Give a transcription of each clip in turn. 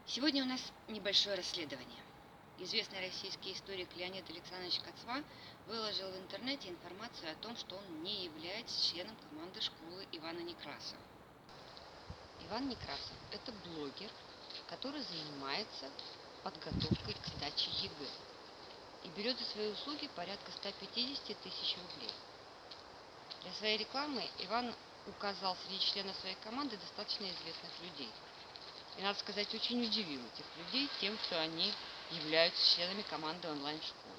Сегодня у нас небольшое расследование. Известный российский историк Леонид Александрович Кацва выложил в интернете информацию о том, что он не является членом команды школы Ивана Некрасова. Иван Некрасов – это блогер, который занимается подготовкой к сдаче ЕГЭ и берет за свои услуги порядка 150 тысяч рублей. Для своей рекламы Иван указал среди членов своей команды достаточно известных людей. И, надо сказать, очень удивил этих людей тем, что они являются членами команды онлайн-школы.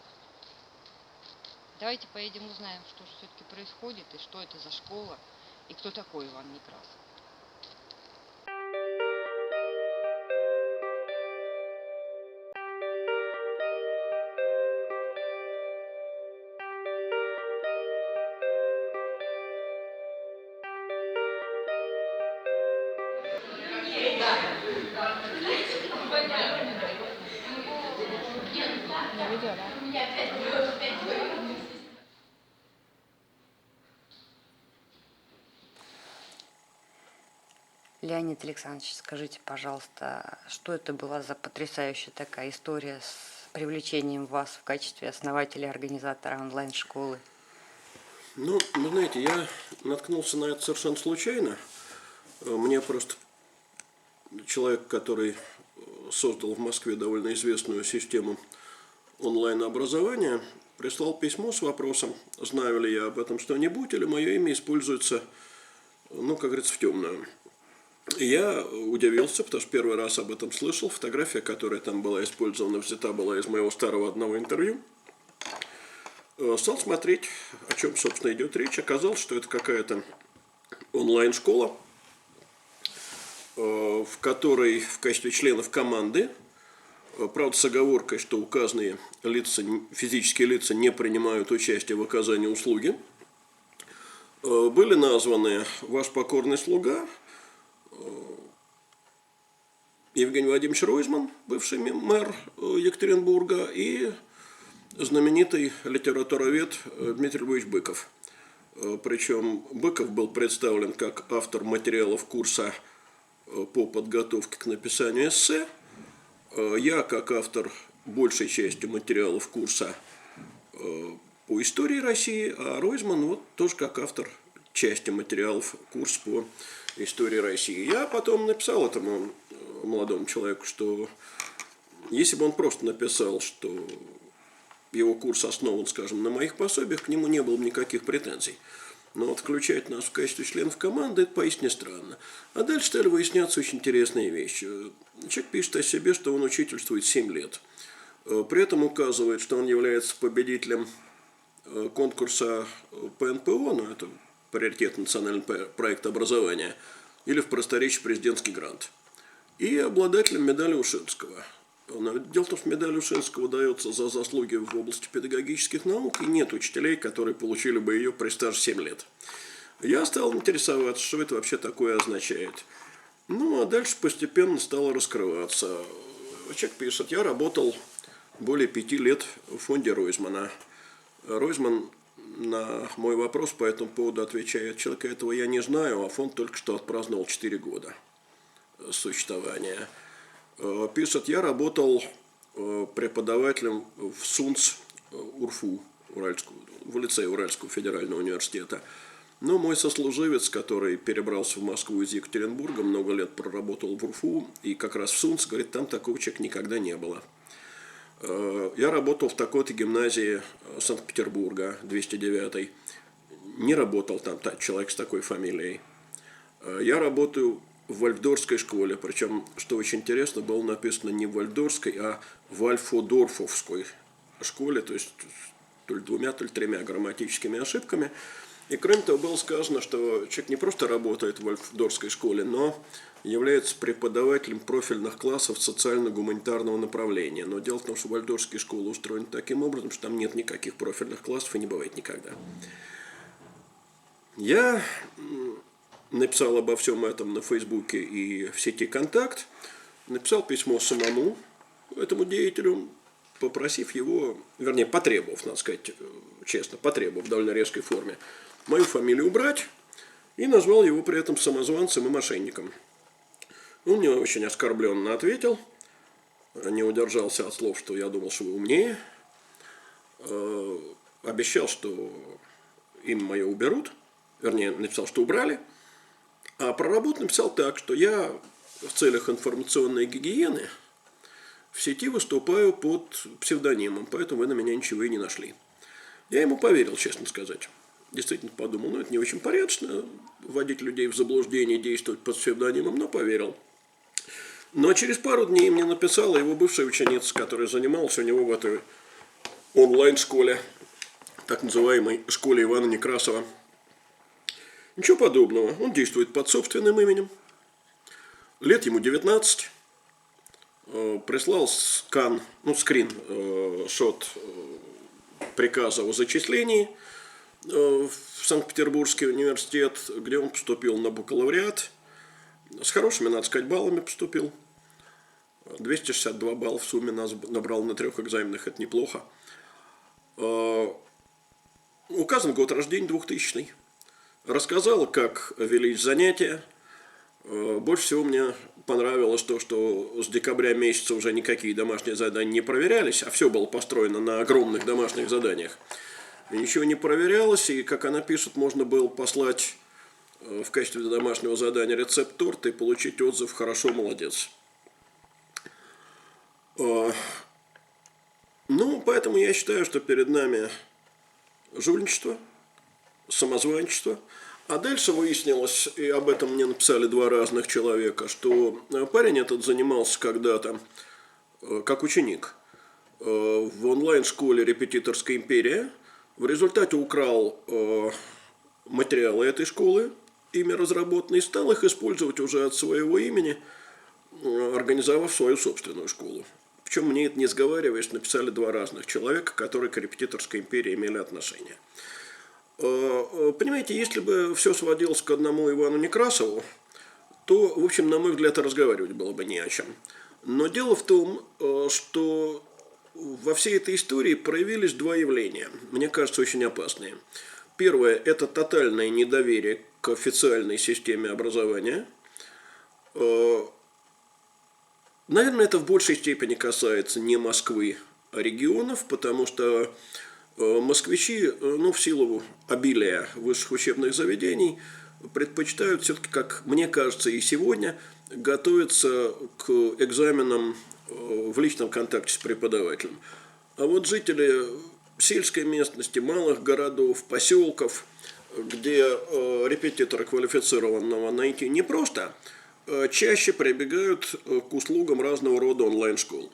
Давайте поедем узнаем, что же все-таки происходит, и что это за школа, и кто такой Иван Некрасов. Не видео, да? Леонид Александрович, скажите, пожалуйста, что это была за потрясающая такая история с привлечением вас в качестве основателя и организатора онлайн-школы? Ну, вы знаете, я наткнулся на это совершенно случайно. Мне просто человек, который создал в Москве довольно известную систему онлайн-образования, прислал письмо с вопросом, знаю ли я об этом что-нибудь, или мое имя используется, ну, как говорится, в темную. Я удивился, потому что первый раз об этом слышал. Фотография, которая там была использована, взята была из моего старого одного интервью. Стал смотреть, о чем, собственно, идет речь. Оказалось, что это какая-то онлайн-школа, в которой в качестве членов команды, правда, с оговоркой, что указанные лица, физические лица не принимают участие в оказании услуги, были названы ваш покорный слуга Евгений Владимирович Ройзман, бывший мэр Екатеринбурга, и знаменитый литературовед Дмитрий Львович Быков. Причем Быков был представлен как автор материалов курса по подготовке к написанию эссе. Я как автор большей части материалов курса по истории России, а Ройзман вот тоже как автор части материалов курса по истории России. Я потом написал этому молодому человеку, что если бы он просто написал, что его курс основан, скажем, на моих пособиях, к нему не было бы никаких претензий. Но вот включать нас в качестве членов команды – это поистине странно. А дальше стали выясняться очень интересные вещи. Человек пишет о себе, что он учительствует 7 лет. При этом указывает, что он является победителем конкурса ПНПО, ну это приоритетный национальный проект образования, или в просторечии президентский грант, и обладателем медали Ушинского. Дело в том, что медаль Ушинского дается за заслуги в области педагогических наук, и нет учителей, которые получили бы ее при стаже 7 лет. Я стал интересоваться, что это вообще такое означает. Ну, а дальше постепенно стало раскрываться. Человек пишет, я работал более 5 лет в фонде Ройзмана. Ройзман на мой вопрос по этому поводу отвечает, человека этого я не знаю, а фонд только что отпраздновал 4 года существования. Пишет, я работал преподавателем в СУНС УРФУ, в лицее Уральского федерального университета. Но мой сослуживец, который перебрался в Москву из Екатеринбурга, много лет проработал в УРФУ, и как раз в СУНС, говорит, там такого человека никогда не было. Я работал в такой-то гимназии Санкт-Петербурга, 209-й. Не работал там человек с такой фамилией. Я работаю в Вальфдорфской школе, причем, что очень интересно, было написано не в Вальфдорфской, а в Вальфодорфовской школе, то есть то ли 2, то ли 3 грамматическими ошибками. И кроме того, было сказано, что человек не просто работает в Вальфдорфской школе, но является преподавателем профильных классов социально-гуманитарного направления. Но дело в том, что вальфдорфские школы устроены таким образом, что там нет никаких профильных классов и не бывает никогда. Я написал обо всем этом на Фейсбуке и в сети «Контакт», написал письмо самому этому деятелю, попросив его, вернее, потребовав, надо сказать честно, потребовав в довольно резкой форме, мою фамилию убрать, и назвал его при этом самозванцем и мошенником. Он мне очень оскорбленно ответил, не удержался от слов, что я думал, что вы умнее. Обещал, что имя мое уберут. Вернее, написал, что убрали. А про работу написал так, что я в целях информационной гигиены в сети выступаю под псевдонимом, поэтому вы на меня ничего и не нашли. Я ему поверил, честно сказать. Действительно подумал, это не очень порядочно вводить людей в заблуждение, действовать под псевдонимом, но поверил. Но через пару дней мне написала его бывшая ученица, которая занималась у него в этой онлайн-школе, так называемой школе Ивана Некрасова. Ничего подобного, он действует под собственным именем. Лет ему 19. Прислал скрин шот приказа о зачислении в Санкт-Петербургский университет, где он поступил на бакалавриат. С хорошими, надо сказать, баллами поступил. 262 балла в сумме набрал на 3 экзаменах, это неплохо. Указан год рождения 2000. Рассказал, как велись занятия. Больше всего мне понравилось то, что с декабря месяца уже никакие домашние задания не проверялись, а все было построено на огромных домашних заданиях. И ничего не проверялось, и, как она пишет, можно было послать в качестве домашнего задания рецепт торта и получить отзыв «хорошо, молодец». Поэтому я считаю, что перед нами жульничество, самозванчество. А дальше выяснилось, и об этом мне написали 2 разных человека, что парень этот занимался когда-то как ученик в онлайн-школе «Репетиторская империя». В результате украл материалы этой школы, ими разработанные, и стал их использовать уже от своего имени, организовав свою собственную школу. Причем мне это не сговариваясь, написали 2 разных человека, которые к «Репетиторской империи» имели отношение. Понимаете, если бы все сводилось к одному Ивану Некрасову, то, в общем, на мой взгляд, разговаривать было бы не о чем. Но дело в том, что во всей этой истории проявились 2 явления, мне кажется, очень опасные. Первое – это тотальное недоверие к официальной системе образования. Наверное, это в большей степени касается не Москвы, а регионов, потому что москвичи, в силу обилия высших учебных заведений, предпочитают все-таки, как мне кажется, и сегодня, готовиться к экзаменам в личном контакте с преподавателем. А вот жители сельской местности, малых городов, поселков, где репетитора квалифицированного найти непросто, чаще прибегают к услугам разного рода онлайн-школ.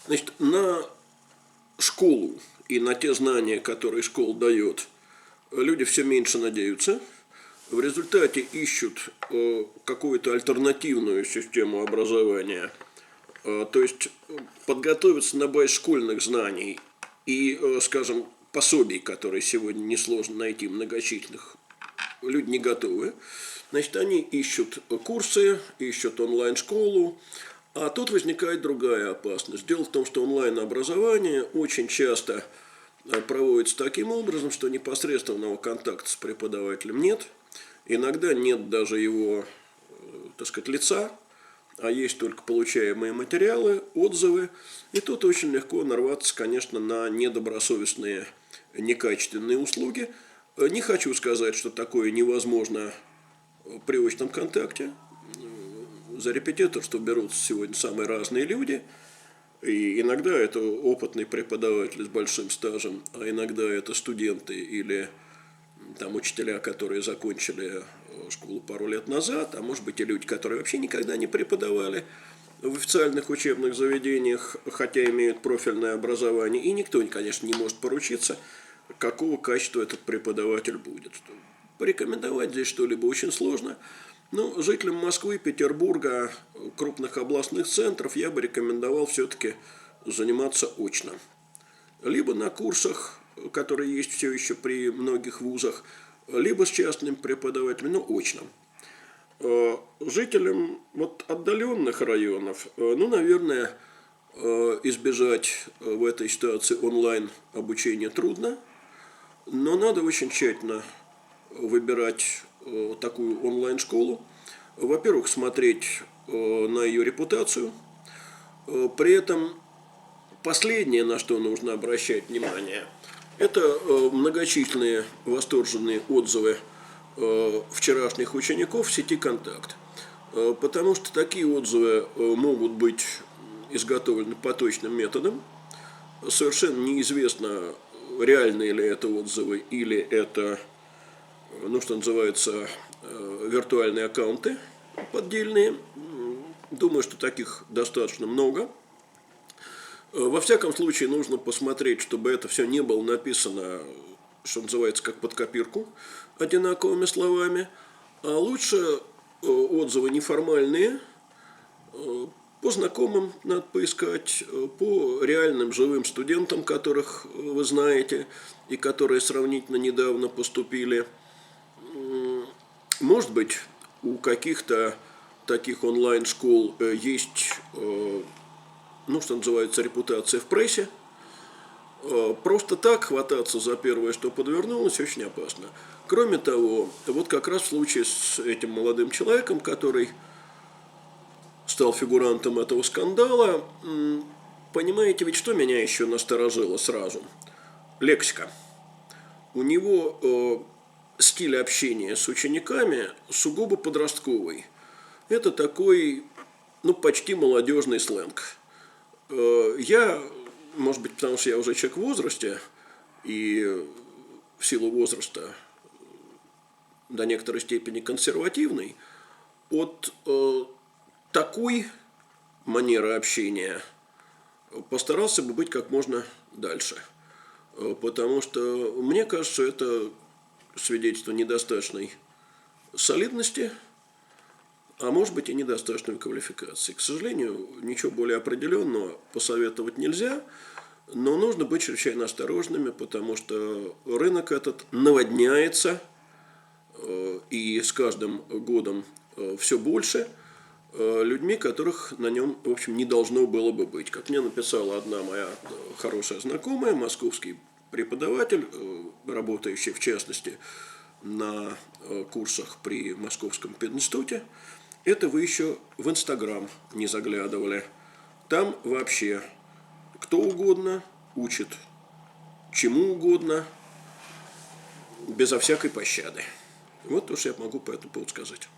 Значит, на школу и на те знания, которые школа дает, люди все меньше надеются. В результате ищут какую-то альтернативную систему образования. То есть подготовиться на базе школьных знаний и, скажем, пособий, которые сегодня несложно найти, многочисленных, люди не готовы. Значит, они ищут курсы, ищут онлайн-школу. А тут возникает другая опасность. Дело в том, что онлайн-образование очень часто проводится таким образом, что непосредственного контакта с преподавателем нет. Иногда нет даже его, лица, а есть только получаемые материалы, отзывы. И тут очень легко нарваться, конечно, на недобросовестные, некачественные услуги. Не хочу сказать, что такое невозможно при очном контакте. За репетиторство берутся сегодня самые разные люди. И иногда это опытный преподаватель с большим стажем, а иногда это студенты или учителя, которые закончили школу пару лет назад, а может быть и люди, которые вообще никогда не преподавали в официальных учебных заведениях, хотя имеют профильное образование. И никто, конечно, не может поручиться, какого качества этот преподаватель будет. Порекомендовать здесь что-либо очень сложно. Но жителям Москвы, Петербурга, крупных областных центров я бы рекомендовал все-таки заниматься очно. Либо на курсах, которые есть все еще при многих вузах, либо с частным преподавателем, но очно. Жителям отдаленных районов, наверное, избежать в этой ситуации онлайн обучения трудно, но надо очень тщательно выбирать такую онлайн-школу. Во-первых, смотреть на ее репутацию. При этом последнее, на что нужно обращать внимание, это многочисленные восторженные отзывы вчерашних учеников в сети «Контакт». Потому что такие отзывы могут быть изготовлены поточным методом. Совершенно неизвестно, реальные ли это отзывы или это, ну, что называется, виртуальные аккаунты поддельные. Думаю, что таких достаточно много. Во всяком случае, нужно посмотреть, чтобы это все не было написано, что называется, как под копирку, одинаковыми словами. А лучше отзывы неформальные, по знакомым надо поискать, по реальным живым студентам, которых вы знаете и которые сравнительно недавно поступили. Может быть, у каких-то таких онлайн-школ есть, ну, что называется, репутация в прессе. Просто так хвататься за первое, что подвернулось, очень опасно. Кроме того, вот как раз в случае с этим молодым человеком, который стал фигурантом этого скандала, понимаете, ведь что меня еще насторожило сразу? Лексика. У него стиль общения с учениками сугубо подростковый. Это такой, ну, почти молодежный сленг. Я, может быть, потому что я уже человек в возрасте, и в силу возраста до некоторой степени консервативный, от такой манеры общения постарался бы быть как можно дальше. Потому что, мне кажется, это свидетельство недостаточной солидности, а может быть и недостаточной квалификации. К сожалению, ничего более определенного посоветовать нельзя, но нужно быть чрезвычайно осторожными, потому что рынок этот наводняется, и с каждым годом все больше людьми, которых на нем, в общем, не должно было бы быть. Как мне написала одна моя хорошая знакомая, московский преподаватель, работающий в частности на курсах при Московском пединституте, это вы еще в Инстаграм не заглядывали. Там вообще кто угодно учит чему угодно, безо всякой пощады. Вот то, что я могу по этому поводу сказать.